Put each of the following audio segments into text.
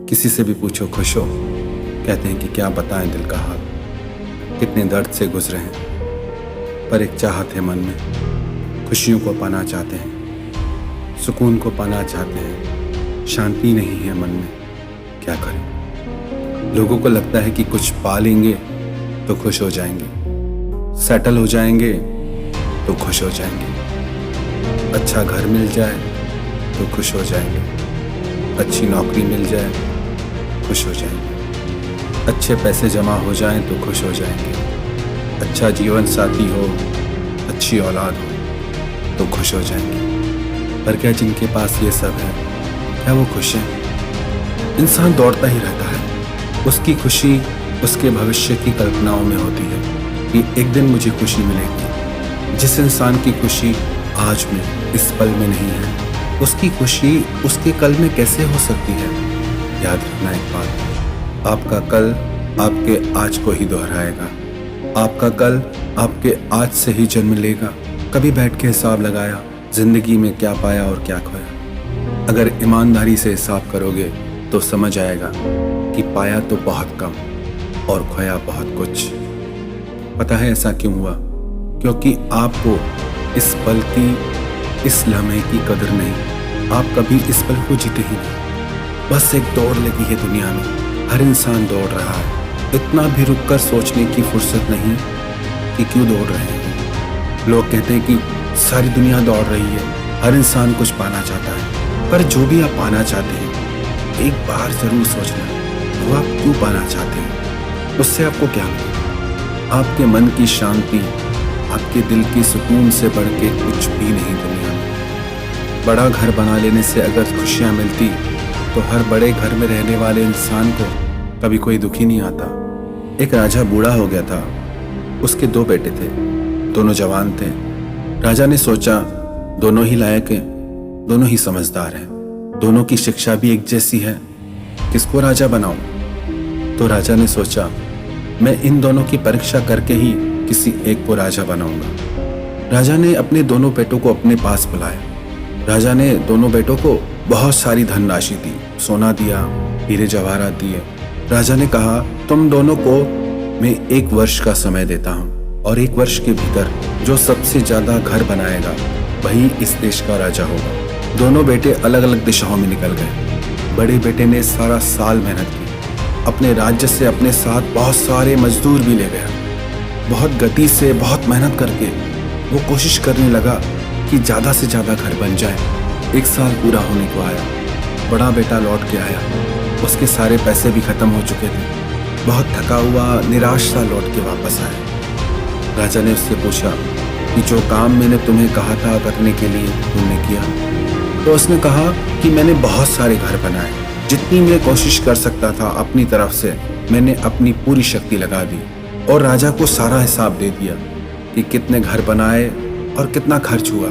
किसी से भी पूछो खुश हो, कहते हैं कि क्या बताएं दिल का हाल, कितने दर्द से गुजरे हैं। पर एक चाहत है मन में, खुशियों को पाना चाहते हैं, सुकून को पाना चाहते हैं, शांति नहीं है मन में, क्या करें। लोगों को लगता है कि कुछ पा लेंगे तो खुश हो जाएंगे, सेटल हो जाएंगे तो खुश हो जाएंगे, अच्छा घर मिल जाए तो खुश हो जाएंगे, अच्छी नौकरी मिल जाए खुश हो जाएंगे, अच्छे पैसे जमा हो जाएं तो खुश हो जाएंगे, अच्छा जीवन साथी हो, अच्छी औलाद हो तो खुश हो जाएंगे। पर क्या जिनके पास ये सब है, क्या वो खुश हैं? इंसान दौड़ता ही रहता है, उसकी खुशी उसके भविष्य की कल्पनाओं में होती है कि एक दिन मुझे खुशी मिलेगी। जिस इंसान की खुशी आज में इस पल में नहीं है, उसकी खुशी उसके कल में कैसे हो सकती है? याद रखना एक बात, आपका कल आपके आज को ही दोहराएगा, आपका कल आपके आज से ही जन्म लेगा। कभी बैठ के हिसाब लगाया जिंदगी में क्या पाया और क्या खोया? अगर ईमानदारी से हिसाब करोगे तो समझ आएगा कि पाया तो बहुत कम और खोया बहुत कुछ। पता है ऐसा क्यों हुआ? क्योंकि आपको इस पल की, इस लम्हे की कदर नहीं। आप कभी इस पल को जीते ही नहीं। बस एक दौड़ लगी है दुनिया में, हर इंसान दौड़ रहा है। इतना भी रुककर सोचने की फुर्सत नहीं कि क्यों दौड़ रहे हैं। लोग कहते हैं कि सारी दुनिया दौड़ रही है, हर इंसान कुछ पाना चाहता है। पर जो भी आप पाना चाहते हैं, एक बार जरूर सोचना वो आप क्यों पाना चाहते हैं। उससे आपको क्या मिलेगा? आपके मन की शांति, आपके दिल की सुकून से बढ़ के कुछ भी नहीं दुनिया में। बड़ा घर बना लेने से अगर खुशियां मिलती तो हर बड़े घर में रहने वाले इंसान को कभी कोई दुखी नहीं आता। एक राजा बूढ़ा हो गया था, उसके 2 बेटे थे, दोनों जवान थे। राजा ने सोचा दोनों ही लायक हैं, दोनों ही समझदार हैं, दोनों की शिक्षा भी एक जैसी है, किसको राजा बनाऊं? तो राजा ने सोचा मैं इन दोनों की परीक्षा करके ही किसी एक को राजा बनाऊंगा। राजा ने अपने दोनों बेटों को अपने पास बुलाया। राजा ने दोनों बेटों को बहुत सारी धनराशि दी, सोना दिया, हीरे जवाहरात दिए। राजा ने कहा तुम दोनों को मैं 1 वर्ष का समय देता हूँ और 1 वर्ष के भीतर जो सबसे ज्यादा घर बनाएगा वही इस देश का राजा होगा। दोनों बेटे अलग अलग दिशाओं में निकल गए। बड़े बेटे ने सारा साल मेहनत की, अपने राज्य से अपने साथ बहुत सारे मजदूर भी ले गया। बहुत गति से, बहुत मेहनत करके वो कोशिश करने लगा कि ज्यादा से ज्यादा घर बन जाए। 1 साल पूरा होने को आया, बड़ा बेटा लौट के आया, उसके सारे पैसे भी खत्म हो चुके थे। बहुत थका हुआ, निराश सा लौट के वापस आया। राजा ने उससे पूछा कि जो काम मैंने तुम्हें कहा था करने के लिए तुमने किया? तो उसने कहा कि मैंने बहुत सारे घर बनाए, जितनी मैं कोशिश कर सकता था अपनी तरफ से मैंने अपनी पूरी शक्ति लगा दी और राजा को सारा हिसाब दे दिया कि कितने घर बनाए और कितना खर्च हुआ।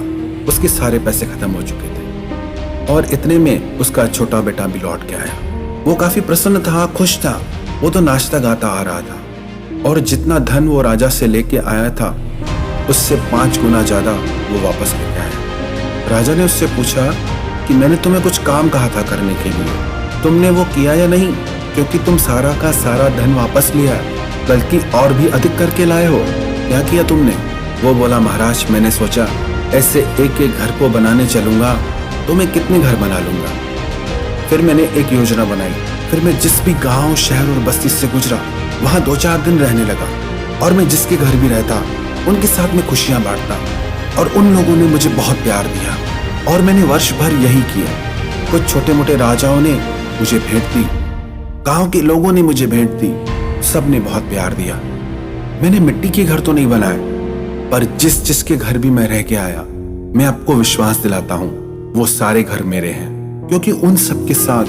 उसके सारे पैसे खत्म हो चुके थे और इतने में उसका छोटा बेटा भी लौट के आया। वो काफी प्रसन्न था, खुश था, वो तो नाचता गाता आ रहा था और जितना धन वो राजा से लेके आया था उससे 5 गुना ज्यादा वो वापस लेके आया। राजा ने उससे पूछा कि मैंने तुम्हें कुछ काम कहा था करने के लिए, तुमने वो किया या नहीं? क्योंकि तुम सारा का सारा धन वापस लिया, बल्कि और भी अधिक करके लाए हो, क्या किया तुमने? वो बोला महाराज मैंने सोचा ऐसे एक एक घर को बनाने चलूंगा तो मैं कितने घर बना लूंगा। फिर मैंने एक योजना बनाई, फिर मैं जिस भी गांव, शहर और बस्ती से गुजरा वहां 2-4 दिन रहने लगा और मैं जिसके घर भी रहता उनके साथ में खुशियां बांटता और उन लोगों ने मुझे बहुत प्यार दिया और मैंने वर्ष भर यही किया। कुछ छोटे मोटे राजाओं ने मुझे भेंट दी, गांव के लोगों ने मुझे भेंट दी, सबने बहुत प्यार दिया। मैंने मिट्टी के घर तो नहीं बनाए, पर जिसके घर भी मैं रह के आया, मैं आपको विश्वास दिलाता हूँ वो सारे घर मेरे हैं, क्योंकि उन सब के साथ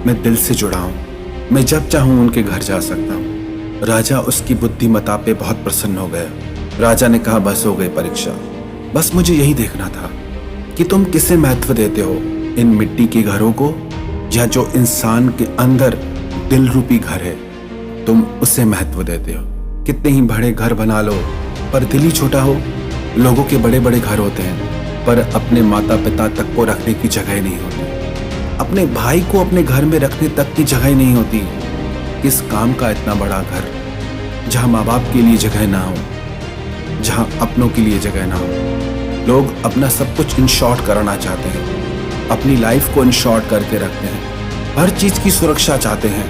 मैं दिल से जुड़ा हूँ। मैं जब चाहूँ उनके घर जा सकता हूँ। राजा उसकी बुद्धिमत्ता पे बहुत प्रसन्न हो गया। राजा ने कहा बस हो गई परीक्षा, बस मुझे यही देखना था कि तुम किसे महत्व देते हो, इन मिट्टी के घरों को या जो इंसान के अंदर दिल रूपी घर है, तुम उसे महत्व देते हो। कितने ही बड़े घर बना लो पर दिल ही छोटा हो। लोगों के बड़े बड़े घर होते हैं पर अपने माता पिता तक को रखने की जगह नहीं होती। अपने भाई को अपने घर में रखने तक की जगह नहीं होती। किस काम का इतना बड़ा घर जहां माँ बाप के लिए जगह ना हो, जहां अपनों के लिए जगह ना हो। लोग अपना सब कुछ इन शॉर्ट कराना चाहते हैं, अपनी लाइफ को इन शॉर्ट करके रखते हैं, हर चीज की सुरक्षा चाहते हैं।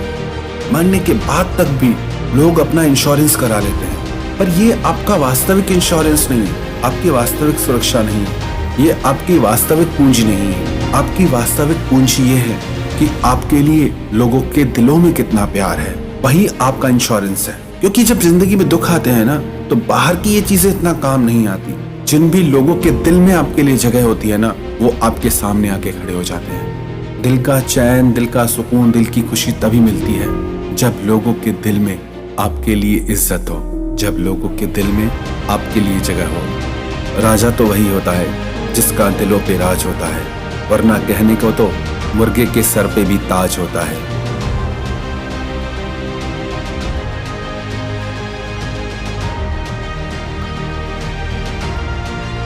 मरने के बाद तक भी लोग अपना इंश्योरेंस करा लेते हैं, पर ये आपका वास्तविक इंश्योरेंस नहीं है, आपकी वास्तविक सुरक्षा नहीं है, ये आपकी वास्तविक पूंजी नहीं है। आपकी वास्तविक पूंजी ये है कि आपके लिए लोगों के दिलों में कितना प्यार है, वही आपका इंश्योरेंस है। क्योंकि जब जिंदगी में दुख आते हैं ना, तो बाहर की ये चीजें इतना काम नहीं आती। जिन भी लोगों के दिल में आपके लिए जगह होती है ना, वो आपके सामने आके खड़े हो जाते हैं। दिल का चैन, दिल का सुकून, दिल की खुशी तभी मिलती है जब लोगों के दिल में आपके लिए इज्जत हो, जब लोगों के दिल में आपके लिए जगह हो। राजा तो वही होता है जिसका दिलों पे राज होता है, वरना कहने को तो मुर्गे के सर पे भी ताज होता है।